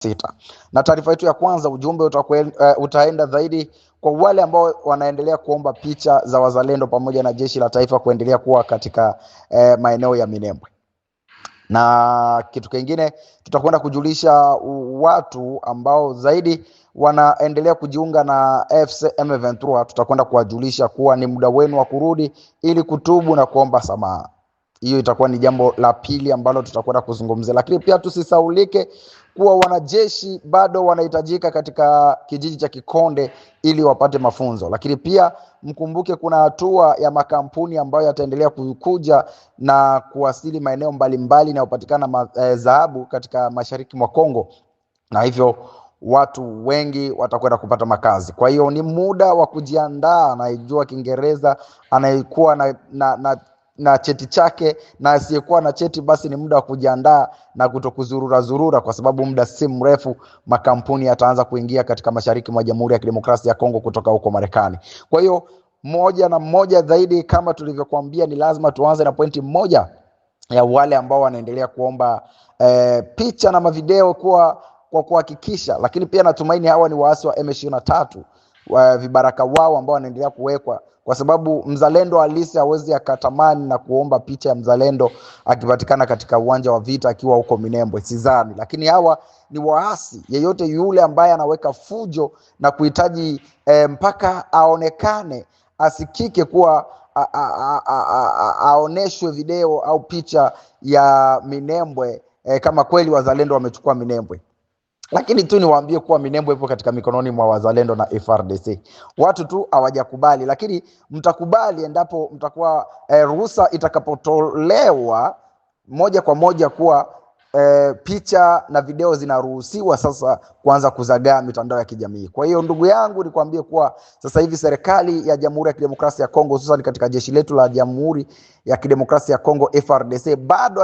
sita. Na taarifa yetu ya kwanza, ujumbe utaenda zaidi kwa wale ambao wanaendelea kuomba picha za wazalendo pamoja na jeshi la taifa kuendelea kuwa katika maeneo ya Minembwe. Na kitu kingine, tutakwenda kujulisha watu ambao zaidi wanaendelea kujiunga na FC M23. Tutakwenda kuwajulisha kuwa ni muda wenu wa kurudi ili kutubu na kuomba samaha. Hiyo itakuwa ni jambo la pili ambalo tutakwenda kuzungumzia. Lakini pia tusisaulike kuwa wanajeshi bado wanahitajika katika kijiji cha Kikonde ili wapate mafunzo. Lakini pia mkumbuke kuna hatua ya makampuni ambayo yataendelea kukuja na kuwasili maeneo mbalimbali na upatikana dhahabu katika mashariki mwa Kongo, na hivyo watu wengi watakwenda kupata makazi. Kwa hiyo ni muda wa kujiandaa. Anayejua Kiingereza, anayekuwa na cheti chake na asiyekuwa na cheti, basi ni muda wa kujiandaa na kutokuzurura, kwa sababu muda si mrefu makampuni yataanza kuingia katika mashariki mwa Jamhuri ya Kidemokrasia ya Kongo kutoka huko Marekani. Kwa hiyo moja zaidi, kama tulivyokuambia, ni lazima tuanze na pointi moja ya wale ambao wanaendelea kuomba picha na mavideo kwa kuhakikisha. Lakini pia natumaini hawa ni waasi wa M23, vibaraka wao ambao wanaendelea kuwekwa, kwa sababu mzalendo halisi hawezi akatamani na kuomba picha ya mzalendo akipatikana katika uwanja wa vita akiwa huko Minembwe, sidhani. Lakini hawa ni waasi. Yeyote yule ambaye anaweka fujo na kuhitaji mpaka aonekane, asikike, kuwa aoneshwe video au picha ya Minembwe, kama kweli wazalendo wamechukua Minembwe. Lakini tu niwaambie kuwa Minembwe ipo katika mikononi mwa wazalendo na FRDC. Watu tu hawajakubali, lakini mtakubali endapo mtakuwa ruhusa itakapotolewa moja kwa moja kuwa picha na video zinaruhusiwa sasa kuanza kuzagaa mitandao ya kijamii. Kwa hiyo ndugu yangu, nikwambie kuwa sasa hivi serikali ya Jamhuri ya Kidemokrasia ya Kongo, hususan katika jeshi letu la Jamhuri ya Kidemokrasia ya Kongo FRDC, bado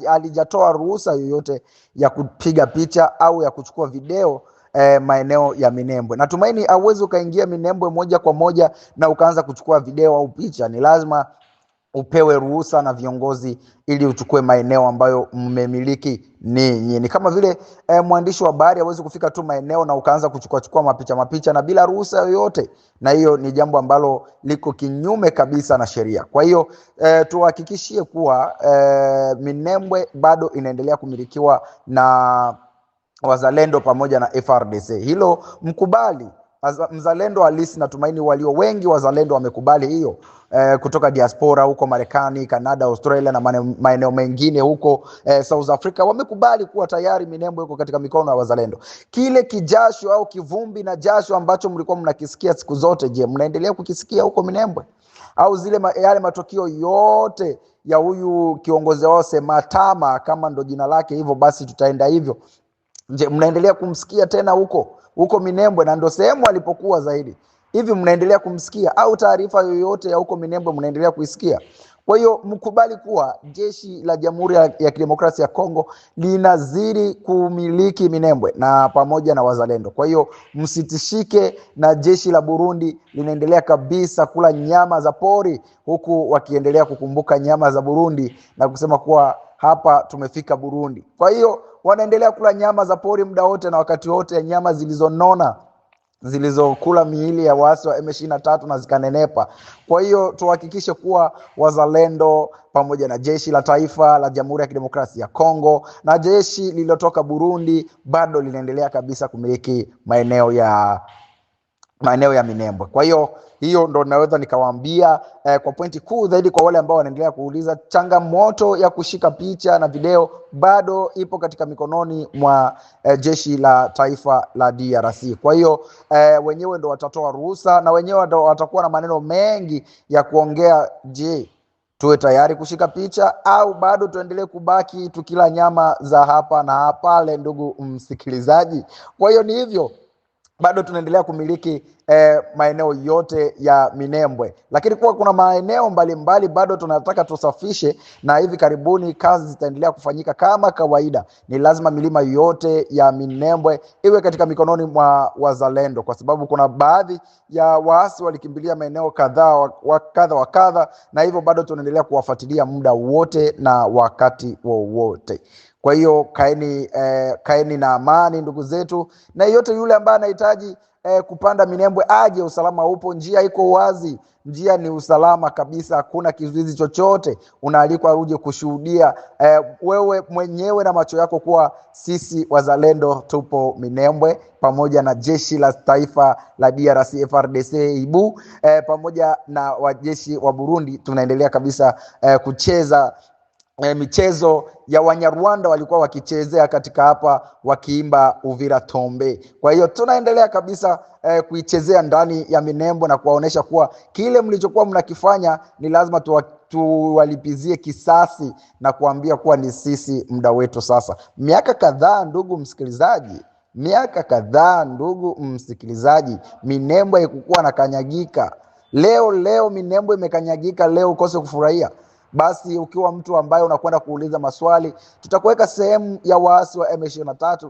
halijatoa ruhusa yoyote ya kupiga picha au ya kuchukua video maeneo ya Minembwe. Natumaini hauwezi ukaingia Minembwe moja kwa moja na ukaanza kuchukua video au picha. Ni lazima upewe ruhusa na viongozi ili uchukue maeneo ambayo mmemiliki ninyi. Ni kama vile mwandishi wa habari hawezi kufika tu maeneo na ukaanza kuchukua mapicha na bila ruhusa yoyote, na hiyo ni jambo ambalo liko kinyume kabisa na sheria. Kwa hiyo tuhakikishie kuwa Minembwe bado inaendelea kumilikiwa na wazalendo pamoja na FRDC. Hilo mkubali. Mzalendo halisi, natumaini walio wengi wazalendo wamekubali hiyo, kutoka diaspora huko Marekani, Canada, Australia na maeneo mengine huko South Africa, wamekubali kuwa tayari Minembwe yuko katika mikono ya wazalendo. Kile kijasho au kivumbi na jasho ambacho mlikuwa mnakisikia siku zote, je, mnaendelea kukisikia huko Minembwe? Au yale matokeo yote ya huyu kiongozi wao Sematama, kama ndo jina lake hivyo basi tutaenda hivyo, je, mnaendelea kumsikia tena huko Minembwe, na ndo sehemu alipokuwa zaidi? Hivi mnaendelea kumsikia, au taarifa yoyote ya huko Minembwe mnaendelea kuisikia? Kwa hiyo mkubali kuwa jeshi la Jamhuri ya Kidemokrasia ya Kongo linazidi kumiliki Minembwe na pamoja na wazalendo. Kwa hiyo msitishike, na jeshi la Burundi linaendelea kabisa kula nyama za pori, huku wakiendelea kukumbuka nyama za Burundi na kusema kuwa hapa tumefika Burundi. Kwa hiyo wanaendelea kula nyama za pori muda wote na wakati wote, nyama zilizonona, zilizokula miili ya waasi wa M23 na zikanenepa. Kwa hiyo tuhakikishe kuwa wazalendo pamoja na jeshi la taifa la Jamhuri ya Kidemokrasia ya Kongo na jeshi lililotoka Burundi bado linaendelea kabisa kumiliki maeneo ya Minembwe. Kwa hiyo ndo naweza nikawaambia kwa pointi kuu zaidi, kwa wale ambao wanaendelea kuuliza, changamoto ya kushika picha na video bado ipo katika mikononi mwa jeshi la taifa la DRC. Kwa hiyo wenyewe ndo watatoa ruhusa na wenyewe ndo watakuwa na maneno mengi ya kuongea. Je, tuwe tayari kushika picha au bado tuendelee kubaki tukila nyama za hapa na pale, ndugu msikilizaji? Kwa hiyo ni hivyo, bado tunaendelea kumiliki maeneo yote ya Minembwe, lakini kuwa kuna maeneo mbalimbali bado tunataka tusafishe, na hivi karibuni kazi zitaendelea kufanyika kama kawaida. Ni lazima milima yote ya Minembwe iwe katika mikononi mwa wazalendo, kwa sababu kuna baadhi ya waasi walikimbilia maeneo kadha wa kadha, na hivyo bado tunaendelea kuwafuatilia muda wote na wakati wowote. Kwa hiyo kaeni na amani ndugu zetu, na yote yule ambaye anahitaji kupanda Minembwe aje, usalama upo, njia iko wazi, njia ni usalama kabisa, hakuna kizuizi chochote. Unaalikwa uje kushuhudia wewe mwenyewe na macho yako kuwa sisi wazalendo tupo Minembwe, pamoja na jeshi la taifa la DRC FARDC IBU, pamoja na wajeshi wa Burundi. Tunaendelea kabisa kucheza michezo ya Wanyarwanda walikuwa wakichezea katika hapa, wakiimba Uvira Tombe. Kwa hiyo tunaendelea kabisa kuichezea ndani ya Minembwe na kuwaonesha kuwa kile mlichokuwa mnakifanya ni lazima tuwalipizie kisasi, na kuambia kuwa ni sisi muda wetu sasa. Miaka kadhaa ndugu msikilizaji, Minembwe haikukuwa na kanyagika. Leo Minembwe imekanyagika, leo ukose kufurahia. Basi ukiwa mtu ambaye unakwenda kuuliza maswali, tutakuweka sehemu ya waasi wa M23,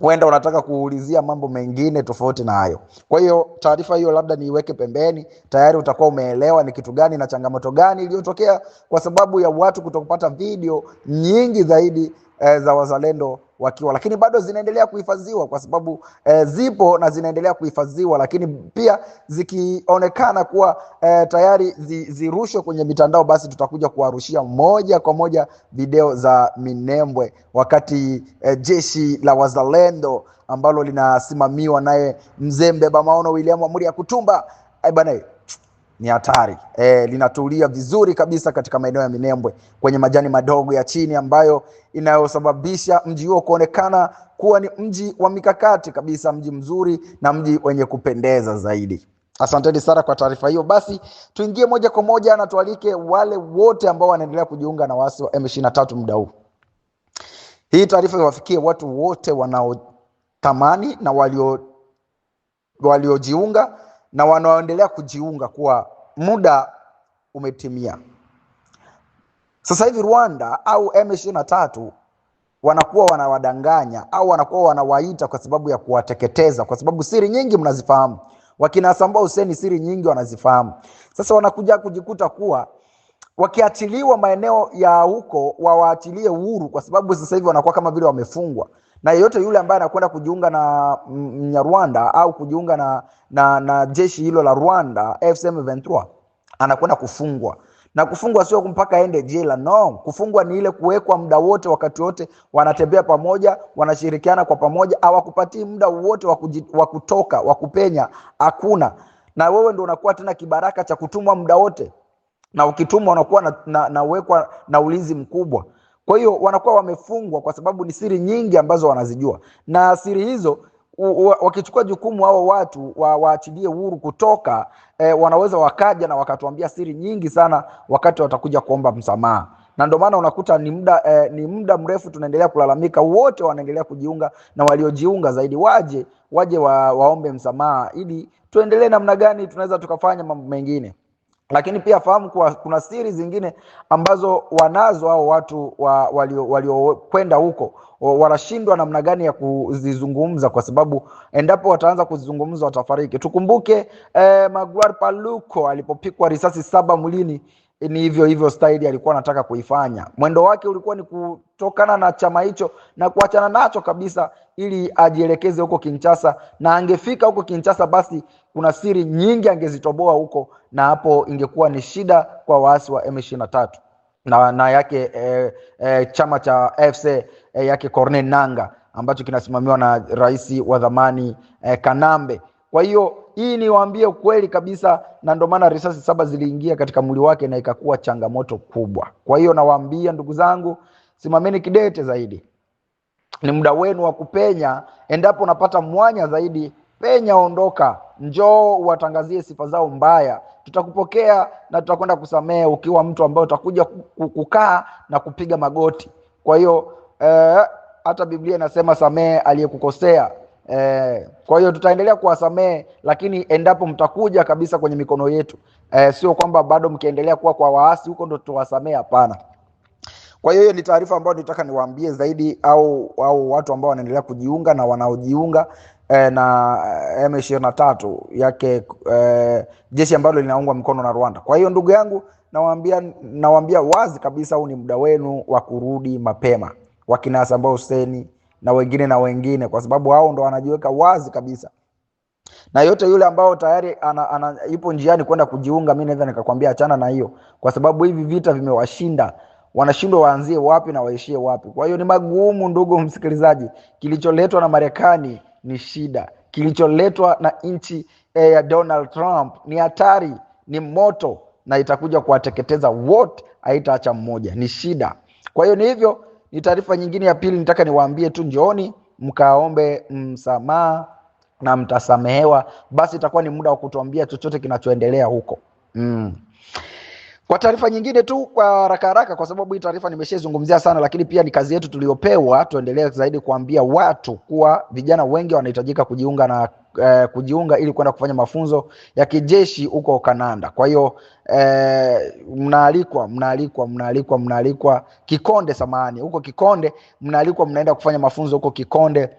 huenda unataka kuulizia mambo mengine tofauti na hayo. Kwa hiyo taarifa hiyo labda niiweke pembeni, tayari utakuwa umeelewa ni kitu gani na changamoto gani iliyotokea kwa sababu ya watu kutokupata video nyingi zaidi za wazalendo wakiwa, lakini bado zinaendelea kuhifadhiwa kwa sababu zipo na zinaendelea kuhifadhiwa, lakini pia zikionekana kuwa tayari zirushwe kwenye mitandao, basi tutakuja kuwarushia moja kwa moja video za Minembwe, wakati jeshi la wazalendo ambalo linasimamiwa naye mzee mbeba maono William Amuri ya Kutumba bana, ni hatari. Linatulia vizuri kabisa katika maeneo ya Minembwe kwenye majani madogo ya chini, ambayo inayosababisha mji huo kuonekana kuwa ni mji wa mikakati kabisa, mji mzuri na mji wenye kupendeza zaidi. Asanteni sana kwa taarifa hiyo. Basi tuingie moja kwa moja na tualike wale wote ambao wanaendelea kujiunga na waasi wa M23 muda huu. Hii taarifa iwafikie watu wote wanaotamani na waliojiunga na wanaoendelea kujiunga kuwa muda umetimia. Sasa hivi Rwanda au M23 wanakuwa wanawadanganya au wanakuwa wanawaita kwa sababu ya kuwateketeza, kwa sababu siri nyingi mnazifahamu. Wakina Sambao Hussein siri nyingi wanazifahamu. Sasa wanakuja kujikuta kuwa wakiachiliwa maeneo ya huko wawaachilie uhuru, kwa sababu sasa hivi wanakuwa kama vile wamefungwa. Na yeyote yule ambaye anakwenda kujiunga na Rwanda au kujiunga na jeshi hilo la Rwanda FCM 23 anakwenda kufungwa. Na kufungwa sio mpaka aende jela, no. Kufungwa ni ile kuwekwa muda wote, wakati wote wanatembea pamoja, wanashirikiana kwa pamoja, hawakupatii muda wote wa kutoka, wa kupenya, hakuna. Na wewe ndio unakuwa tena kibaraka cha kutumwa muda wote, na ukitumwa unakuwa na uwekwa na ulinzi mkubwa. Kwa hiyo wanakuwa wamefungwa kwa sababu ni siri nyingi ambazo wanazijua, na siri hizo wakichukua jukumu hao watu waachilie uhuru kutoka, wanaweza wakaja na wakatuambia siri nyingi sana wakati watakuja kuomba msamaha. Na ndio maana unakuta ni muda mrefu tunaendelea kulalamika, wote wanaendelea kujiunga, na waliojiunga zaidi waje waombe msamaha, ili tuendelee namna gani tunaweza tukafanya mambo mengine. Lakini pia fahamu kuwa kuna siri zingine ambazo wanazo hao watu waliokwenda huko, wanashindwa namna gani ya kuzizungumza, kwa sababu endapo wataanza kuzizungumza watafariki. Tukumbuke Magloire Paluku alipopikwa risasi 7 mwilini, ni hivyo style alikuwa anataka kuifanya. Mwendo wake ulikuwa ni kutokana na chama hicho na kuachana nacho kabisa, ili ajielekeze huko Kinshasa, na angefika huko Kinshasa basi kuna siri nyingi angezitoboa huko, na hapo ingekuwa ni shida kwa waasi wa M23 na yake chama cha FC yake Corneille Nangaa ambacho kinasimamiwa na rais wa zamani Kanambe. Kwa hiyo hii niwaambie ukweli kabisa, na ndio maana risasi 7 ziliingia katika mwili wake na ikakuwa changamoto kubwa. Kwa hiyo nawaambia ndugu zangu, simameni kidete zaidi. Ni muda wenu wa kupenya. Endapo unapata mwanya zaidi, penya, ondoka, njoo watangazie sifa zao mbaya. Tutakupokea na tutakwenda kusamehe, ukiwa mtu ambaye utakuja kukaa na kupiga magoti. Kwa hiyo hata Biblia inasema samehe aliyekukosea. Kwa hiyo tutaendelea kuwasamehe, lakini endapo mtakuja kabisa kwenye mikono yetu, sio kwamba bado mkiendelea kuwa kwa waasi huko ndo tuwasamehe, hapana. Kwa hiyo ni taarifa ambayo nitaka niwaambie zaidi, au watu ambao wanaendelea kujiunga na wanaojiunga na M23 yake jeshi ambalo linaungwa mkono na Rwanda. Kwa hiyo ndugu yangu, nawaambia wazi kabisa, huu ni muda wenu wa kurudi mapema. wakina Hassan Hussein na wengine, kwa sababu hao ndo wanajiweka wazi kabisa. Na yote yule ambao tayari ipo njiani kwenda kujiunga, mimi naweza nikakwambia achana na hiyo, kwa sababu hivi vita vimewashinda. Wanashindwa waanzie wapi na waishie wapi. Kwa hiyo ni magumu, ndugu msikilizaji. Kilicholetwa na Marekani ni shida, kilicholetwa na nchi ya Donald Trump ni hatari, ni moto, na itakuja kuwateketeza wote, haitaacha mmoja. Ni shida. Kwa hiyo ni hivyo. Ni taarifa nyingine ya pili, nitaka niwaambie tu, njooni mkaombe msamaha na mtasamehewa. Basi itakuwa ni muda wa kutuambia chochote kinachoendelea huko. Kwa taarifa nyingine tu kwa haraka, kwa sababu hii taarifa nimeshazungumzia sana, lakini pia ni kazi yetu tuliopewa tuendelee zaidi kuambia watu kuwa vijana wengi wanahitajika kujiunga ili kwenda kufanya mafunzo ya kijeshi huko Kanada. Kwa hiyo mnaalikwa Kikonde, huko Kikonde mnaalikwa, mnaenda kufanya mafunzo huko Kikonde,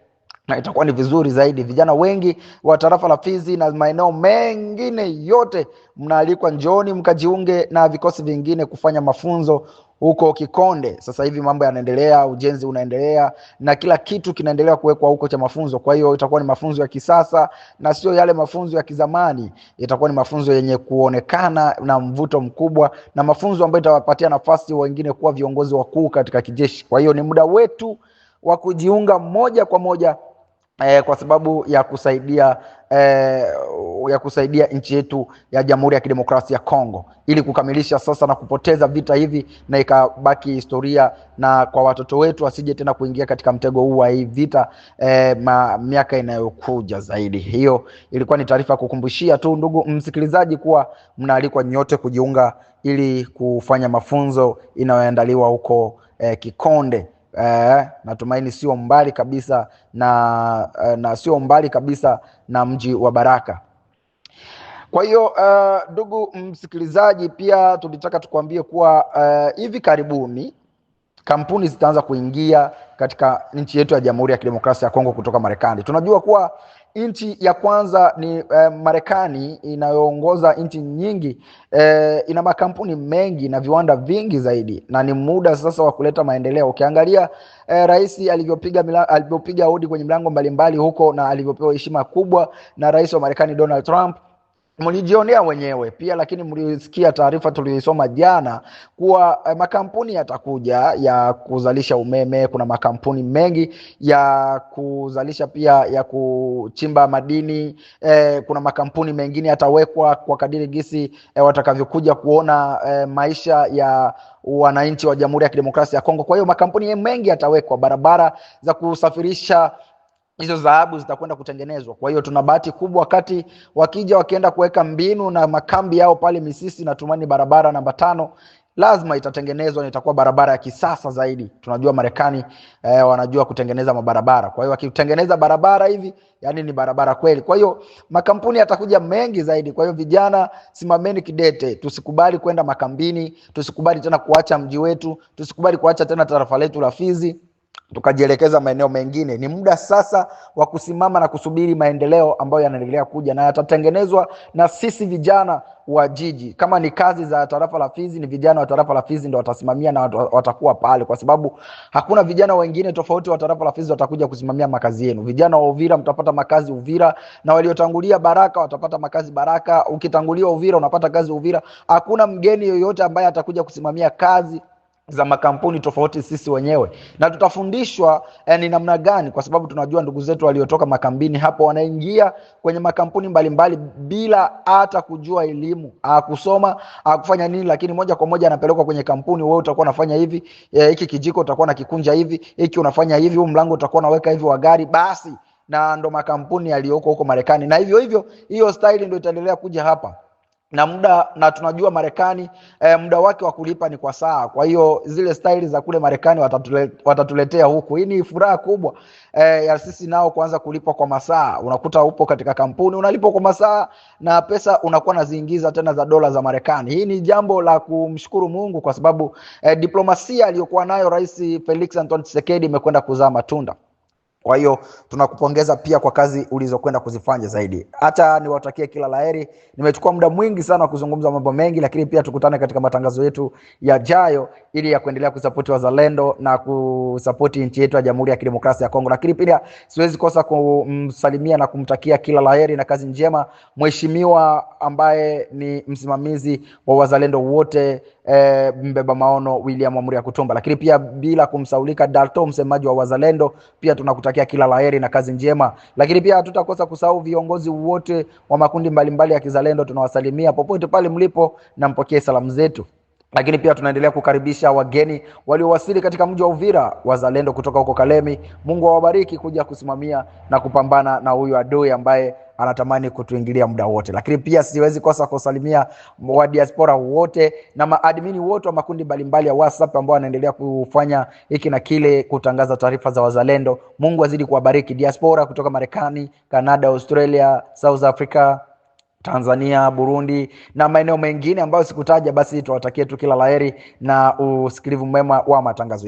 na itakuwa ni vizuri zaidi. Vijana wengi wa tarafa la Fizi na maeneo mengine yote mnaalikwa, njooni mkajiunge na vikosi vingine kufanya mafunzo huko Kikonde. Sasa hivi mambo yanaendelea, ujenzi unaendelea na kila kitu kinaendelea kuwekwa huko cha mafunzo. Kwa hiyo itakuwa ni mafunzo ya kisasa na sio yale mafunzo ya kizamani. Itakuwa ni mafunzo yenye kuonekana na mvuto mkubwa, na mafunzo ambayo itawapatia nafasi wengine kuwa viongozi wakuu katika kijeshi. Kwa hiyo ni muda wetu wa kujiunga moja kwa moja, kwa sababu ya kusaidia nchi yetu ya Jamhuri ya Kidemokrasia ya Kongo, ili kukamilisha sasa na kupoteza vita hivi na ikabaki historia, na kwa watoto wetu wasije tena kuingia katika mtego huu wa hii vita miaka inayokuja zaidi. Hiyo ilikuwa ni taarifa ya kukumbushia tu, ndugu msikilizaji, kuwa mnaalikwa nyote kujiunga ili kufanya mafunzo inayoandaliwa huko Kikonde. Natumaini sio mbali kabisa na sio mbali kabisa na mji wa Baraka. Kwa hiyo ndugu msikilizaji, pia tulitaka tukwambie kuwa hivi karibuni kampuni zitaanza kuingia katika nchi yetu ya Jamhuri ya Kidemokrasia ya Kongo kutoka Marekani. Tunajua kuwa nchi ya kwanza ni Marekani, inayoongoza nchi nyingi, ina makampuni mengi na viwanda vingi zaidi, na ni muda sasa wa kuleta maendeleo. Ukiangalia rais alivyopiga hodi kwenye milango mbalimbali huko, na alivyopewa heshima kubwa na rais wa Marekani Donald Trump, mlijionea wenyewe pia. Lakini mlisikia taarifa tuliyosoma jana kuwa makampuni yatakuja ya kuzalisha umeme. Kuna makampuni mengi ya kuzalisha pia ya kuchimba madini. Kuna makampuni mengine yatawekwa kwa kadiri gisi watakavyokuja kuona maisha ya wananchi wa Jamhuri ya Kidemokrasia ya Kongo. Kwa hiyo makampuni mengi yatawekwa, barabara za kusafirisha hizo dhahabu zitakwenda kutengenezwa. Kwa hiyo tuna bahati kubwa, wakati wakienda kuweka mbinu na makambi yao pale Misisi, na tumani barabara namba 5 lazima itatengenezwa, na itakuwa barabara ya kisasa zaidi. Tunajua Marekani wanajua kutengeneza mabarabara. Kwa hiyo wakitengeneza barabara hivi, yani ni barabara kweli. Kwa hiyo makampuni yatakuja mengi zaidi. Kwa hiyo vijana, simameni kidete, tusikubali kwenda makambini, tusikubali tena kuacha mji wetu, tusikubali kuacha tena tarafa letu la Fizi tukajielekeza maeneo mengine. Ni muda sasa wa kusimama na kusubiri maendeleo ambayo yanaendelea kuja, na yatatengenezwa na sisi vijana wa jiji. Kama ni kazi za tarafa la Fizi, ni vijana wa tarafa la Fizi ndio watasimamia na watakuwa pale, kwa sababu hakuna vijana wengine tofauti wa tarafa la Fizi watakuja kusimamia makazi yenu. Vijana wa Uvira mtapata makazi Uvira, na waliotangulia Baraka watapata makazi Baraka. Ukitangulia Uvira unapata kazi Uvira. Hakuna mgeni yoyote ambaye atakuja kusimamia kazi za makampuni tofauti sisi wenyewe, na tutafundishwa ni namna gani, kwa sababu tunajua ndugu zetu waliotoka makambini hapo wanaingia kwenye makampuni mbalimbali bila hata kujua elimu, kusoma, kufanya nini, lakini moja kwa moja anapelekwa kwenye kampuni. Wewe utakuwa unafanya hivi, hiki kijiko utakuwa na kikunja hivi, hiki unafanya hivi, huu mlango utakuwa unaweka hivi wa gari, basi. Na ndo makampuni yaliyoko huko Marekani, na hivyo hiyo style ndio itaendelea kuja hapa na tunajua Marekani muda wake wa kulipa ni kwa saa. Kwa hiyo zile style za kule Marekani watatuletea huku. Hii ni furaha kubwa ya sisi nao kuanza kulipa kwa masaa. Unakuta upo katika kampuni unalipa kwa masaa, na pesa unakuwa naziingiza tena za dola za Marekani. Hii ni jambo la kumshukuru Mungu, kwa sababu diplomasia aliyokuwa nayo Rais Felix Antoine Tshisekedi imekwenda kuzaa matunda. Kwa hiyo tunakupongeza pia kwa kazi ulizokwenda kuzifanya zaidi. Hata niwatakie kila laheri. Nimechukua muda mwingi sana kuzungumza mambo mengi, lakini pia tukutane katika matangazo yetu yajayo ili ya kuendelea kusapoti wazalendo na kusapoti nchi yetu ya Jamhuri ya Kidemokrasia ya Kongo. Lakini pia siwezi kosa kumsalimia na kumtakia kila laheri na kazi njema mheshimiwa ambaye ni msimamizi wa wazalendo wote, mbeba maono William Amuri Kutumba. Lakini pia bila kumsaulika Dalto, msemaji wa wazalendo, pia tunakutakia kila laheri na kazi njema. Lakini pia hatutakosa kusahau viongozi wote wa makundi mbalimbali ya kizalendo, tunawasalimia popote pale mlipo na mpokee salamu zetu. Lakini pia tunaendelea kukaribisha wageni waliowasili katika mji wa Uvira, wazalendo kutoka huko Kalemi. Mungu awabariki kuja kusimamia na kupambana na huyu adui ambaye anatamani kutuingilia muda wote. Lakini pia siwezi kosa kusalimia wa diaspora wote na maadmini wote wa makundi mbalimbali ya WhatsApp ambao wanaendelea kufanya hiki na kile, kutangaza taarifa za wazalendo. Mungu azidi kuwabariki diaspora kutoka Marekani, Canada, Australia, South Africa, Tanzania, Burundi na maeneo mengine ambayo sikutaja. Basi tuwatakie tu kila laheri na usikilivu mwema wa matangazo.